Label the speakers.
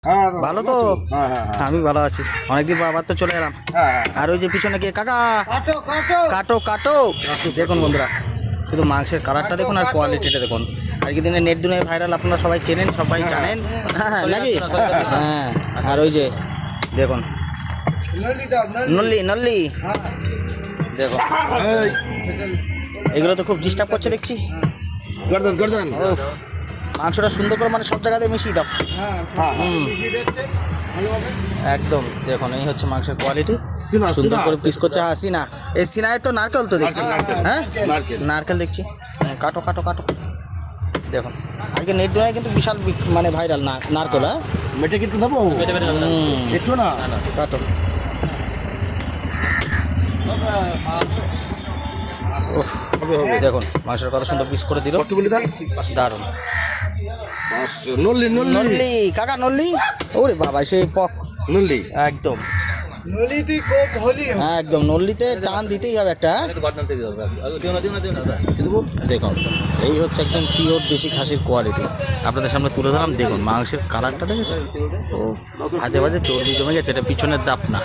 Speaker 1: ভালো তো? আমি ভালো আছি, অনেকদিন পর আবার তো চলে এলাম। আর ওই যে পিছনে গিয়ে কাকা কাটো কাটো দেখুন বন্ধুরা, শুধু মাংসের কালারটা দেখুন আর কোয়ালিটিটা দেখুন। আজকের দিনে নেট দুনিয়ায় ভাইরাল, আপনারা সবাই চেনেন, সবাই জানেন। হ্যাঁ নাকি? হ্যাঁ। আর ওই যে দেখুন নল্লি নল্লি দেখুন, এগুলো তো খুব ডিস্টার্ব করছে দেখছি। মাংসটা সুন্দর করে মানে সব জায়গাতে মিশিয়ে দাও। একদম দেখুন, এই হচ্ছে মাংসের কোয়ালিটি, সুন্দর করে পিস করছে। হ্যাঁ সিনা, এই সিনায় তো নারকেল তো দেখছি। হ্যাঁ নারকেল দেখছি। কাটো কাটো কাটো দেখুন, আজকে নেট দুনিয়ায় কিন্তু বিশাল মানে ভাইরাল নারকেল। হ্যাঁ
Speaker 2: মেটে কিন্তু দেবো একটু না
Speaker 1: কাটো। দেখুন মাংসের কত সুন্দর পিস করে দিল, দারুণ।
Speaker 2: নল্লি নল্লি
Speaker 1: নল্লি কাকা নল্লি, ওরে বাবা সেই পক
Speaker 2: নল্লি
Speaker 1: একদম একদম নল্লিতে টান দিতেই হবে একটা। দেখুন এই হচ্ছে একদম পিওর দেশি খাসির কোয়ালিটি, আপনাদের সামনে তুলে ধরলাম। দেখুন মাংসের কালারটা দেখেছেন, ও ভাজে ভাজে চর্বি জমে গেছে, এটা পিছনের দাপ না।